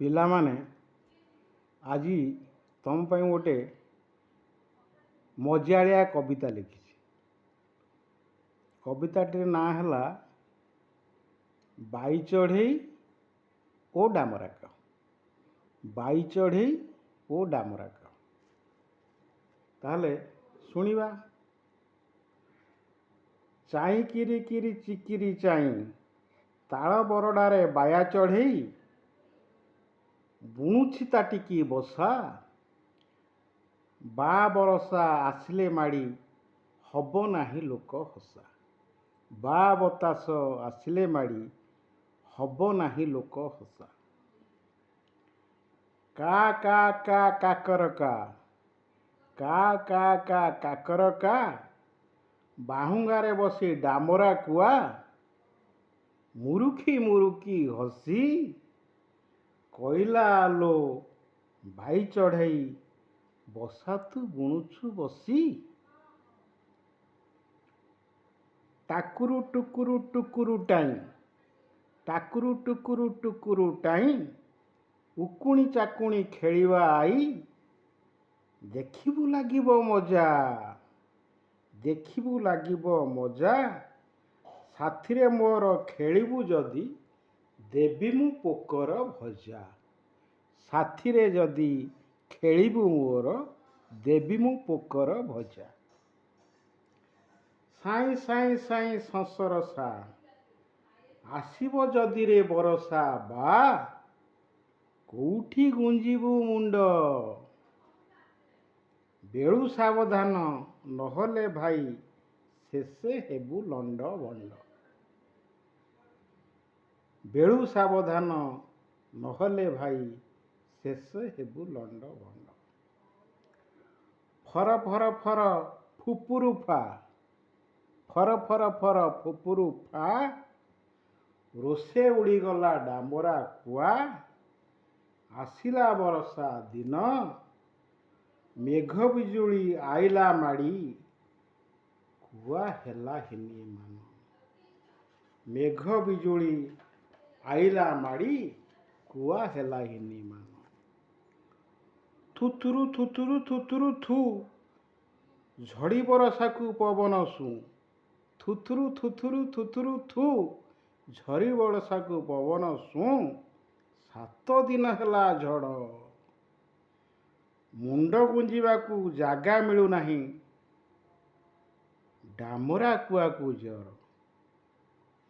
ପିଲାମାନେ ଆଜି ତମ ପାଇଁ ଗୋଟେ ମଜାଳିଆ କବିତା ଲେଖିଛି। କବିତାଟିର ନାଁ ହେଲା ବାଇ ଚଢ଼େଇ ଓ ଡାମରାକ। ବାଇ ଚଢ଼େଇ ଓ ଡାମରାକ। ତାହେଲେ ଶୁଣିବା। ଚାଇଁ କିରି କିରି ଚିକିରି ଚାଇଁ ତାଳ ବରଡ଼ାରେ ବାୟା ଚଢ଼େଇ ବୁଣୁଛି ତାଟିକି ବସା। ବା ବରଷା ଆସିଲେ ମାଡ଼ି ହବ ନାହିଁ ଲୋକ ହସା। ବା ବତାସ ଆସିଲେ ମାଡ଼ି ହବ ନାହିଁ ଲୋକ ହସା। କା କା କା କାକର କା କା କା କା କାକର କା ବାହୁଙ୍ଗାରେ ବସି ଡାମରା କୁଆ ମୁରୁଖି ମୁରୁକି ହସି କହିଲା ଆଲୋ ବାଇ ଚଢ଼େଇ ବସା ତୁ ବୁଣୁଛୁ ବସି। ଟାକୁରୁ ଟୁକୁରୁ ଟୁକୁରୁ ଟାଇଁ ଟାକୁରୁ ଟୁକୁରୁ ଟୁକୁରୁ ଟାଇଁ ଉକୁଣି ଚାକୁଣି ଖେଳିବା ଆଇ ଦେଖିବୁ ଲାଗିବ ମଜା ଦେଖିବୁ ଲାଗିବ ମଜା। ସାଥିରେ ମୋର ଖେଳିବୁ ଯଦି ଦେବି ମୁଁ ପୋକର ଭଜା। ସାଥିରେ ଯଦି ଖେଳିବୁ ମୋର ଦେବି ମୁଁ ପୋକର ଭଜା। ସାଇଁ ସାଇଁ ସାଇଁ ଶଶର ସା ଆସିବ ଯଦି ରେ ବରଷା ବା କୋଉଠି ଗୁଞ୍ଜିବୁ ମୁଣ୍ଡ ବେଳୁ ସାବଧାନ ନହେଲେ ଭାଇ ଶେଷେ ହେବୁ ଲଣ୍ଡ ଭଣ୍ଡ। ବେଳୁ ସାବଧାନ ନହେଲେ ଭାଇ ଶେଷେ ହେବୁ ଲଣ୍ଡ ଭଣ୍ଡ। ଫର ଫର ଫର ଫୁପୁରୁ ଫା ଫର ଫର ଫର ଫୁପୁରୁ ଫା ରୋଷେ ଉଡ଼ିଗଲା ଡାମରା କୁଆ ଆସିଲା ବରଷା ଦିନ ମେଘ ବିଜୁଳି ଆଇଲା ମାଡ଼ି କୁଆ ହେଲା ହିନି ମାନ। ମେଘ ବିଜୁଳି ଆଇଲା ମାଡ଼ି କୁଆ ହେଲା ହିନି ମାନ। ଥୁଥୁରୁ ଥୁଥୁରୁ ଥୁଥୁରୁ ଥୁ ଝଡ଼ି ବରଷାକୁ ପବନ ସୁ। ଥୁଥୁରୁ ଥୁଥୁରୁ ଥୁଥୁରୁ ଥୁ ଝଡ଼ି ବରଷାକୁ ପବନ ସୁ। 7 ଦିନ ହେଲା ଝଡ଼ ମୁଣ୍ଡ ଗୁଞ୍ଜିବାକୁ ଜାଗା ମିଳୁନାହିଁ ଡାମରା କୁଆକୁ ଜର।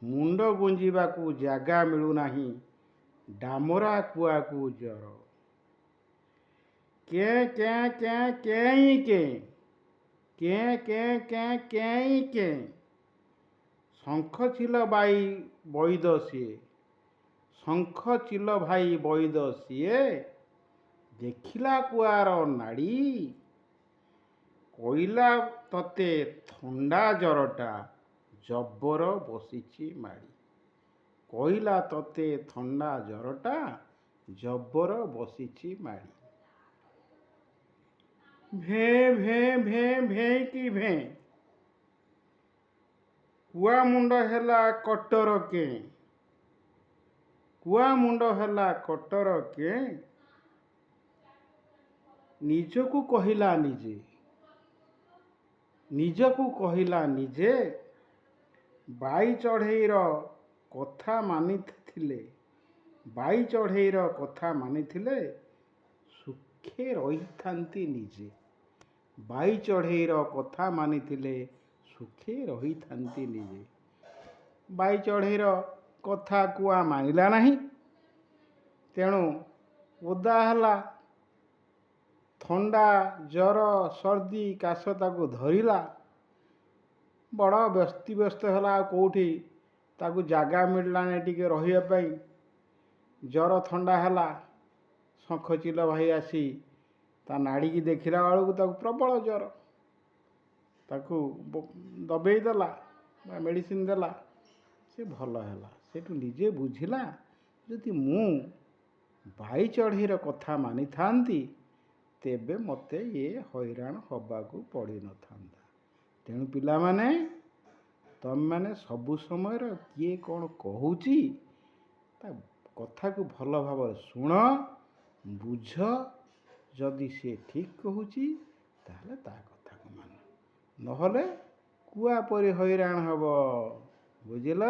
ମୁଣ୍ଡ ଗୁଞ୍ଜିବାକୁ ଜାଗା ମିଳୁନାହିଁ ଡାମରା କୁଆକୁ ଜର। କେଁ କେଁ କେଁ କେଇଁ କେଁ କେଁ କେଁ କେଁ କେଇଁ କେଁ ଶଙ୍ଖ ଚିଲ ବାଇ ବଇଦ ସିଏ ଶଙ୍ଖ ଚିଲ ଭାଇ ବଇଦ ସିଏ ଦେଖିଲା କୁଆର ନାଡ଼ି କହିଲା ତତେ ଥଣ୍ଡା ଜରଟା ଜବର ବସିଛି ମାଡ଼ି। କହିଲା ତତେ ଥଣ୍ଡା ଜରଟା ଜବର ବସିଛି ମାଡ଼ି। ଭେଁ ଭେଁ ଭେଁ ଭେଁକି ଭେଁ କୁଆ ମୁଣ୍ଡ ହେଲା କଟର କେଁ କୁଆ ମୁଣ୍ଡ ହେଲା କଟର କେଁ ନିଜକୁ କହିଲା ନିଜେ ନିଜକୁ କହିଲା ନିଜେ ବାଇ ଚଢ଼େଇର କଥା ମାନିଥିଲେ ବାଇ ଚଢ଼େଇର କଥା ମାନିଥିଲେ ସୁଖେ ରହିଥାନ୍ତି ନିଜେ। ବାଇ ଚଢ଼େଇର କଥା ମାନିଥିଲେ ସୁଖେ ରହିଥାନ୍ତି ନିଜେ। ବାଇ ଚଢ଼େଇର କଥା କୁଆ ମାନିଲା ନାହିଁ ତେଣୁ ଓଦା ହେଲା। ଥଣ୍ଡା ଜର ସର୍ଦ୍ଦି କାଶ ତାକୁ ଧରିଲା। ବଡ଼ ବ୍ୟସ୍ତ ହେଲା। ଆଉ କେଉଁଠି ତାକୁ ଜାଗା ମିଳିଲାନି ଟିକେ ରହିବା ପାଇଁ। ଜର ଥଣ୍ଡା ହେଲା। ଶଙ୍ଖ ଚିଲ ଭାଇ ଆସି ତା ନାଡ଼ିକି ଦେଖିଲା ବେଳକୁ ତାକୁ ପ୍ରବଳ ଜର। ତାକୁ ଦବେଇ ଦେଲା ବା ମେଡ଼ିସିନ ଦେଲା ସେ ଭଲ ହେଲା। ସେଠୁ ନିଜେ ବୁଝିଲା ଯଦି ମୁଁ ବାଇ ଚଢ଼େଇର କଥା ମାନିଥାନ୍ତି ତେବେ ମୋତେ ଇଏ ହଇରାଣ ହେବାକୁ ପଡ଼ିନଥାନ୍ତା। ତେଣୁ ପିଲାମାନେ ତମେମାନେ ସବୁ ସମୟରେ କିଏ କ'ଣ କହୁଛି ତା କଥାକୁ ଭଲ ଭାବରେ ଶୁଣ, ବୁଝ। ଯଦି ସେ ଠିକ୍ କହୁଛି ତାହେଲେ ତା କଥାକୁ ମାନ, ନହେଲେ କୁଆ ପରି ହଇରାଣ ହେବ। ବୁଝିଲ?